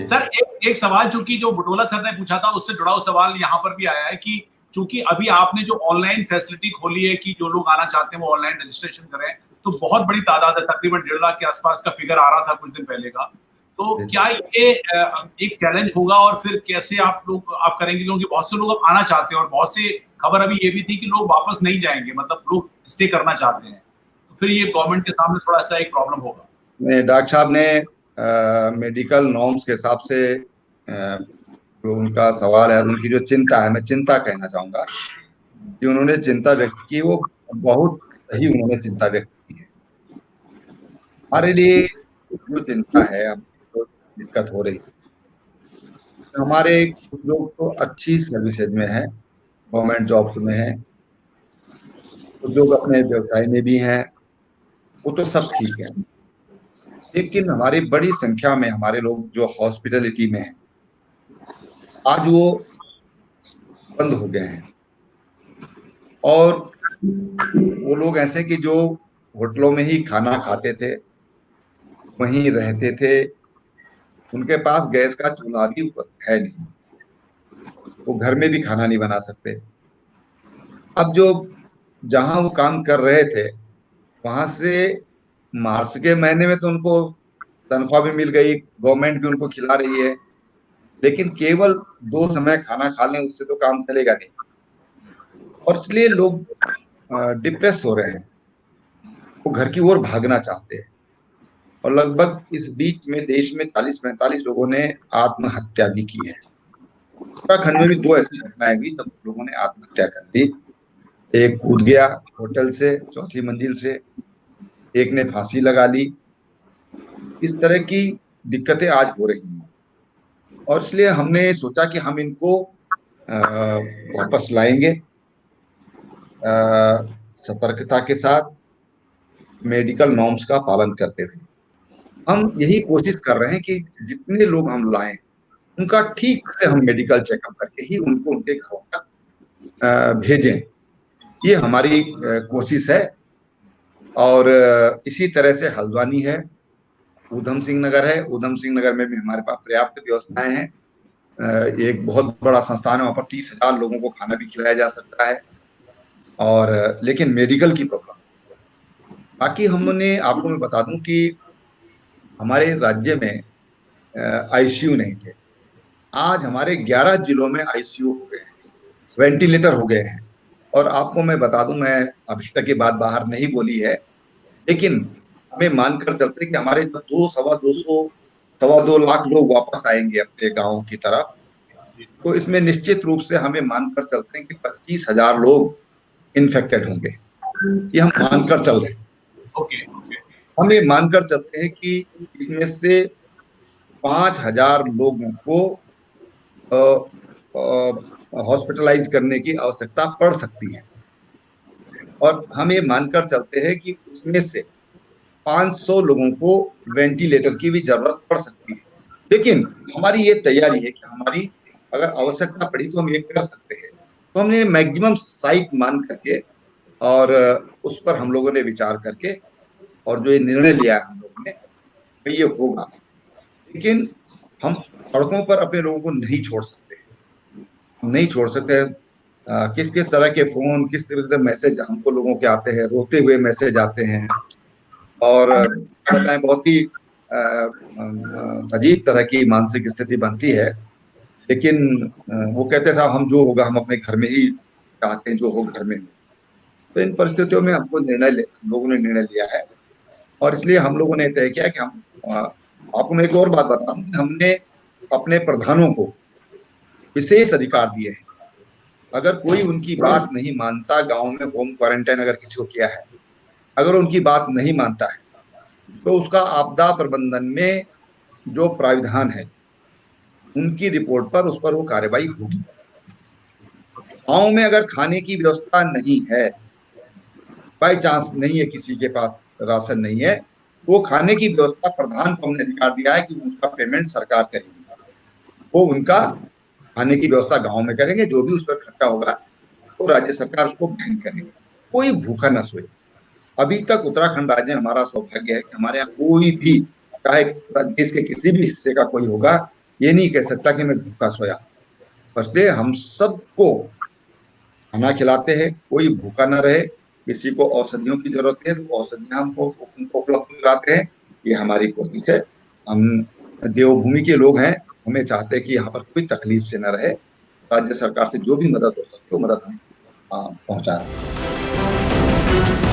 Sir एक सवाल चूंकि जो बुटोला सर ने पूछा था उससे जुड़ा हुआ सवाल यहाँ पर भी आया है कि चूंकि अभी आपने जो ऑनलाइन फैसिलिटी खोली है कि जो लोग आना चाहते हैं वो ऑनलाइन रजिस्ट्रेशन करें, तो बहुत बड़ी तादाद है, तकरीबन 1.5 लाख के आसपास का फिगर आ रहा था कुछ दिन पहले का। तो क्या ये एक चैलेंज होगा और फिर कैसे आप करेंगे, क्योंकि बहुत से लोग अब आना चाहते हैं और बहुत से खबर अभी ये भी थी कि लोग वापस नहीं जाएंगे, मतलब लोग स्टे करना चाहते हैं, तो फिर ये गवर्नमेंट के सामने थोड़ा सा एक प्रॉब्लम होगा। डॉक्टर साहब ने मेडिकल नॉर्म्स के हिसाब से जो उनका सवाल है, उनकी जो चिंता है, मैं चिंता कहना चाहूंगा कि उन्होंने चिंता व्यक्त की, वो बहुत सही उन्होंने चिंता व्यक्त की है। हमारे लिए जो चिंता है, अब तो दिक्कत हो रही है, हमारे कुछ लोग तो अच्छी सर्विसेज में हैं, गवर्नमेंट जॉब्स में हैं, कुछ लोग अपने व्यवसाय में भी हैं, वो तो सब ठीक है। लेकिन हमारी बड़ी संख्या में हमारे लोग जो हॉस्पिटलिटी में हैं, आज वो बंद हो गए हैं। और वो लोग ऐसे कि जो होटलों में ही खाना खाते थे, वहीं रहते थे, उनके पास गैस का चूल्हा भी है नहीं, वो घर में भी खाना नहीं बना सकते। अब जो जहां वो काम कर रहे थे, वहां से मार्च के महीने में तो उनको तनख्वाह भी मिल गई, गवर्नमेंट भी उनको खिला रही है, लेकिन केवल 2 समय खाना खा लें उससे तो काम चलेगा नहीं। और इसलिए लोग डिप्रेस हो रहे हैं, वो घर की ओर भागना चाहते हैं। और लगभग इस बीच में देश में 40-45 लोगों ने आत्महत्या भी की है। उत्तराखंड में भी 2 ऐसी घटनाएं हुई जब लोगों ने आत्महत्या कर ली। एक कूद गया होटल से 4थी मंजिल से, एक ने फांसी लगा ली। इस तरह की दिक्कतें आज हो रही हैं, और इसलिए हमने सोचा कि हम इनको वापस लाएंगे सतर्कता के साथ, मेडिकल नॉर्म्स का पालन करते हुए। हम यही कोशिश कर रहे हैं कि जितने लोग हम लाएं, उनका ठीक से हम मेडिकल चेकअप करके ही उनको उनके घरों तक भेजें। ये हमारी कोशिश है। और इसी तरह से हल्द्वानी है, ऊधम सिंह नगर है, ऊधम सिंह नगर में भी हमारे पास पर्याप्त व्यवस्थाएं हैं। एक बहुत बड़ा संस्थान है, वहां पर 30,000 लोगों को खाना भी खिलाया जा सकता है। और लेकिन मेडिकल की प्रॉब्लम, बाकी हमने आपको मैं बता दूं कि हमारे राज्य में आईसीयू नहीं थे। आज हमारे 11 जिलों में आईसीयू हो गए हैं, वेंटिलेटर हो गए हैं। और आपको मैं बता दूं, मैं अभी तक ये बात बाहर नहीं बोली है, लेकिन हमें मानकर चलते कि हमारे जो 2-2.25 लाख लोग वापस आएंगे अपने गाँव की तरफ, तो इसमें निश्चित रूप से हमें मानकर चलते हैं कि 25,000 लोग इन्फेक्टेड होंगे। ये हम मानकर चल रहे हैं। हम ये मानकर चलते हैं कि इसमें से 5,000 लोगों को हॉस्पिटलाइज करने की आवश्यकता पड़ सकती है। और हम ये मानकर चलते हैं कि उसमें से 500 लोगों को वेंटिलेटर की भी जरूरत पड़ सकती है। लेकिन हमारी ये तैयारी है कि हमारी अगर आवश्यकता पड़ी तो हम ये कर सकते हैं। तो हमने मैक्सिमम साइट मान करके और उस पर हम लोगों ने विचार करके और जो ये निर्णय लिया है हम लोगों ने, ये होगा। लेकिन हम सड़कों पर अपने लोगों को नहीं छोड़ सकते, नहीं छोड़ सकते। किस किस तरह के फोन, किस तरह के मैसेज हमको लोगों के आते हैं, रोते हुए मैसेज आते हैं, और बताएं बहुत ही अजीब तरह की मानसिक स्थिति बनती है। लेकिन वो कहते हैं साहब हम जो होगा हम अपने घर में ही चाहते हैं, जो हो घर में। तो इन परिस्थितियों में हम लोगों ने निर्णय लिया है, और इसलिए हम लोगों ने तय किया कि हम आपको मैं एक और बात बताऊं, हमने अपने प्रधानों को विशेष अधिकार दिए हैं। अगर कोई उनकी बात नहीं मानता, गांव में होम क्वारंटाइन अगर किसी को किया है, अगर उनकी बात नहीं मानता है, तो उसका आपदा प्रबंधन में जो प्राविधान है, उनकी रिपोर्ट पर उस पर वो कार्रवाई होगी। गांव में अगर खाने की व्यवस्था नहीं है, बाई चांस नहीं है, किसी के पास राशन नहीं है, वो खाने की व्यवस्था प्रधान को हमने अधिकार दिया है कि उसका पेमेंट सरकार करेगी। वो उनका खाने की व्यवस्था गांव में करेंगे, जो भी उस पर खर्चा होगा तो राज्य सरकार उसको वहन करेगी। कोई भूखा न सोए। अभी तक उत्तराखंड राज्य में हमारा सौभाग्य है कि हमारे यहाँ कोई भी, चाहे देश के किसी भी हिस्से का कोई होगा, ये नहीं कह सकता कि मैं भूखा सोया। इसलिए हम सबको खाना खिलाते हैं, कोई भूखा न रहे। किसी को औषधियों की जरूरत है तो औषधियां हमको उनको उपलब्ध कराते हैं। ये हमारी कोशिश है। हम देवभूमि के लोग हैं, हमें चाहते हैं कि यहाँ पर कोई तकलीफ से न रहे। राज्य सरकार से जो भी मदद हो सकती है वो मदद हम पहुंचा रहे हैं।